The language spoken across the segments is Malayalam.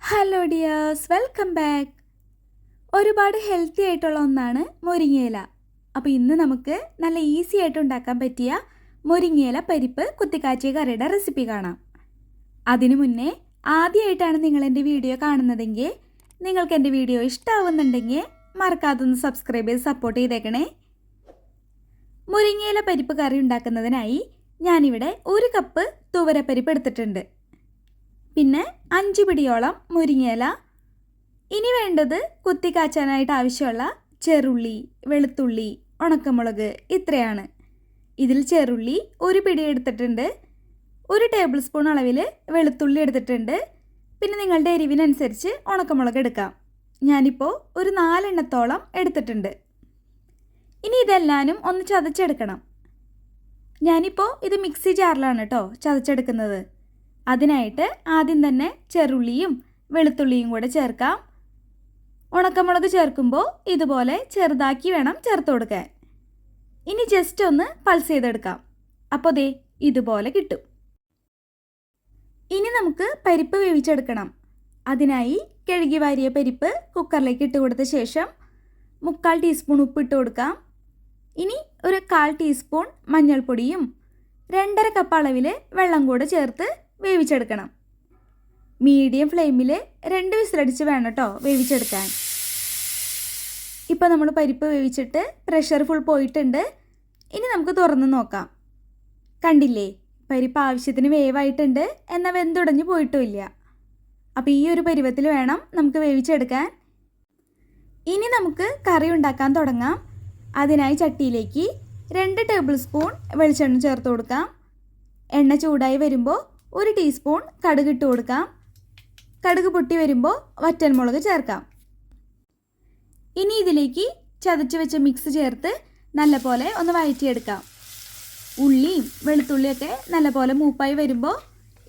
Hello dears, welcome back. ഒരുപാട് ഹെൽത്തി ആയിട്ടുള്ള ഒന്നാണ് മുരിങ്ങയില. അപ്പോൾ ഇന്ന് നമുക്ക് നല്ല ഈസി ആയിട്ട് ഉണ്ടാക്കാൻ പറ്റിയ മുരിങ്ങയില പരിപ്പ് കുത്തിക്കാച്ചിയ കറിയുടെ റെസിപ്പി കാണാം. അതിനു മുന്നേ ആദ്യമായിട്ടാണ് നിങ്ങൾ എൻ്റെ വീഡിയോ കാണുന്നതെങ്കിൽ നിങ്ങൾക്ക് എൻ്റെ വീഡിയോ ഇഷ്ടമാവുന്നുണ്ടെങ്കിൽ മറക്കാതെ ഒന്ന് സബ്സ്ക്രൈബ് ചെയ്ത് സപ്പോർട്ട് ചെയ്തേക്കണേ. മുരിങ്ങയില പരിപ്പ് കറി ഉണ്ടാക്കുന്നതിനായി ഞാനിവിടെ 1 കപ്പ് തുവരപ്പരിപ്പ് എടുത്തിട്ടുണ്ട്. പിന്നെ 5 പിടിയോളം മുരിങ്ങയില. ഇനി വേണ്ടത് കുത്തിക്കാച്ചാനായിട്ട് ആവശ്യമുള്ള ചെറുള്ളി, വെളുത്തുള്ളി, ഉണക്കമുളക് ഇത്രയാണ്. ഇതിൽ ചെറുള്ളി 1 പിടി എടുത്തിട്ടുണ്ട്. 1 ടേബിൾ സ്പൂൺ അളവിൽ വെളുത്തുള്ളി എടുത്തിട്ടുണ്ട്. പിന്നെ നിങ്ങളുടെ എരിവിനനുസരിച്ച് ഉണക്കമുളക് എടുക്കാം. ഞാനിപ്പോൾ ഒരു 4 എണ്ണത്തോളം എടുത്തിട്ടുണ്ട്. ഇനി ഇതെല്ലാനും ഒന്ന് ചതച്ചെടുക്കണം. ഞാനിപ്പോൾ ഇത് മിക്സി ജാറിലാണ് കേട്ടോ ചതച്ചെടുക്കുന്നത്. അതിനായിട്ട് ആദ്യം തന്നെ ചെറുള്ളിയും വെളുത്തുള്ളിയും കൂടെ ചേർക്കാം. ഉണക്കമുളക് ചേർക്കുമ്പോൾ ഇതുപോലെ ചെറുതാക്കി വേണം ചേർത്ത് കൊടുക്കാൻ. ഇനി ജസ്റ്റ് ഒന്ന് പൾസ് ചെയ്തെടുക്കാം. അപ്പോൾ ദേ ഇതുപോലെ കിട്ടും. ഇനി നമുക്ക് പരിപ്പ് വേവിച്ചെടുക്കണം. അതിനായി കഴുകി വാരിയ പരിപ്പ് കുക്കറിലേക്ക് ഇട്ട് കൊടുത്ത ശേഷം 3/4 ടീസ്പൂൺ ഉപ്പ് ഇട്ട് കൊടുക്കാം. ഇനി ഒരു 1/4 ടീസ്പൂൺ മഞ്ഞൾപ്പൊടിയും 2.5 കപ്പ് അളവിൽ വെള്ളം കൂടെ ചേർത്ത് വേവിച്ചെടുക്കണം. മീഡിയം ഫ്ലെയിമിൽ 2 വിസിലടിച്ച് വേണം കേട്ടോ വേവിച്ചെടുക്കാൻ. ഇപ്പോൾ നമ്മൾ പരിപ്പ് വേവിച്ചിട്ട് പ്രഷർ ഫുൾ പോയിട്ടുണ്ട്. ഇനി നമുക്ക് തുറന്ന് നോക്കാം. കണ്ടില്ലേ, പരിപ്പ് ആവശ്യത്തിന് വേവായിട്ടുണ്ട്, എന്നാൽ വെന്തുടഞ്ഞ് പോയിട്ടുമില്ല. അപ്പോൾ ഈ ഒരു പരുവത്തിൽ വേണം നമുക്ക് വേവിച്ചെടുക്കാൻ. ഇനി നമുക്ക് കറി ഉണ്ടാക്കാൻ തുടങ്ങാം. അതിനായി ചട്ടിയിലേക്ക് 2 ടേബിൾ സ്പൂൺ വെളിച്ചെണ്ണ ചേർത്ത് കൊടുക്കാം. എണ്ണ ചൂടായി വരുമ്പോൾ 1 ടീസ്പൂൺ കടുക് ഇട്ട് കൊടുക്കാം. കടുക് പൊട്ടി വരുമ്പോൾ വറ്റൽമുളക് ചേർക്കാം. ഇനി ഇതിലേക്ക് ചതച്ച് വെച്ച മിക്സ് ചേർത്ത് നല്ലപോലെ ഒന്ന് വഴറ്റിയെടുക്കാം. ഉള്ളിയും വെളുത്തുള്ളിയൊക്കെ നല്ലപോലെ മൂപ്പായി വരുമ്പോൾ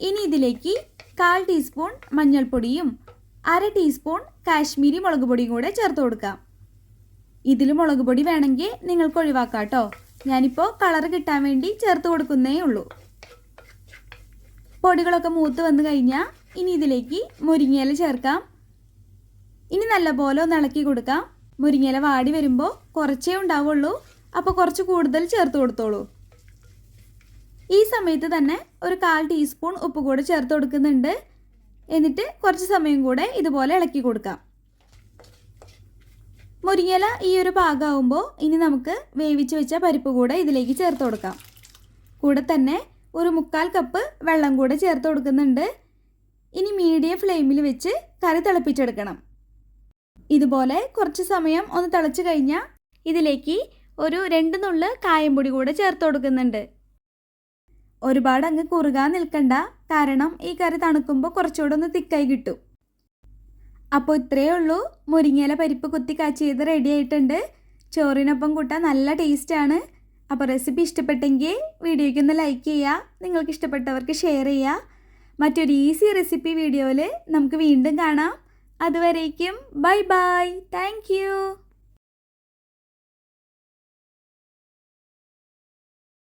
ഇനി ഇതിലേക്ക് 1/4 ടീസ്പൂൺ മഞ്ഞൾപ്പൊടിയും 1/2 ടീസ്പൂൺ കാശ്മീരി മുളക് പൊടിയും കൂടെ ചേർത്ത് കൊടുക്കാം. ഇതിൽ മുളക് പൊടി വേണമെങ്കിൽ നിങ്ങൾക്ക് ഒഴിവാക്കാം കേട്ടോ. ഞാനിപ്പോൾ കളർ കിട്ടാൻ വേണ്ടി ചേർത്ത് കൊടുക്കുന്നേ ഉള്ളൂ. പൊടികളൊക്കെ മൂത്ത് വന്നു കഴിഞ്ഞാൽ ഇനി ഇതിലേക്ക് മുരിങ്ങയില ചേർക്കാം. ഇനി നല്ലപോലെ ഒന്ന് ഇളക്കി കൊടുക്കാം. മുരിങ്ങയില വാടി വരുമ്പോൾ കുറച്ചേ ഉണ്ടാവുള്ളൂ, അപ്പോൾ കുറച്ച് കൂടുതൽ ചേർത്ത് കൊടുത്തോളൂ. ഈ സമയത്ത് തന്നെ ഒരു 1/4 ടീസ്പൂൺ ഉപ്പ് കൂടെ ചേർത്ത് കൊടുക്കുന്നുണ്ട്. എന്നിട്ട് കുറച്ച് സമയം കൂടെ ഇതുപോലെ ഇളക്കി കൊടുക്കാം. മുരിങ്ങയില ഈ ഒരു പാകമാകുമ്പോൾ ഇനി നമുക്ക് വേവിച്ച് വെച്ച പരിപ്പ് കൂടെ ഇതിലേക്ക് ചേർത്ത് കൊടുക്കാം. കൂടെ തന്നെ ഒരു 3/4 കപ്പ് വെള്ളം കൂടെ ചേർത്ത് കൊടുക്കുന്നുണ്ട്. ഇനി മീഡിയം ഫ്ലെയിമിൽ വെച്ച് കറി തിളപ്പിച്ചെടുക്കണം. ഇതുപോലെ കുറച്ച് സമയം ഒന്ന് തിളച്ച് കഴിഞ്ഞാൽ ഇതിലേക്ക് ഒരു 2 നുള്ള് കായംപൊടി കൂടെ ചേർത്ത് കൊടുക്കുന്നുണ്ട്. ഒരുപാട് അങ്ങ് കുറുകാൻ നിൽക്കണ്ട, കാരണം ഈ കറി തണുക്കുമ്പോൾ കുറച്ചുകൂടെ ഒന്ന് തിക്കായി കിട്ടും. അപ്പോൾ ഇത്രയേ ഉള്ളൂ. മുരിങ്ങയില പരിപ്പ് കുത്തി കാച്ചിയത് റെഡി ആയിട്ടുണ്ട്. ചോറിനൊപ്പം കൂട്ടാൻ നല്ല ടേസ്റ്റാണ്. അപ്പോൾ റെസിപ്പി ഇഷ്ടപ്പെട്ടെങ്കിൽ വീഡിയോയ്ക്ക് ഒന്ന് ലൈക്ക് ചെയ്യുക. നിങ്ങൾക്ക് ഇഷ്ടപ്പെട്ടവർക്ക് ഷെയർ ചെയ്യുക. മറ്റൊരു ഈസി റെസിപ്പി വീഡിയോയിൽ നമുക്ക് വീണ്ടും കാണാം. അതുവരേക്കും ബൈ ബൈ. Thank you.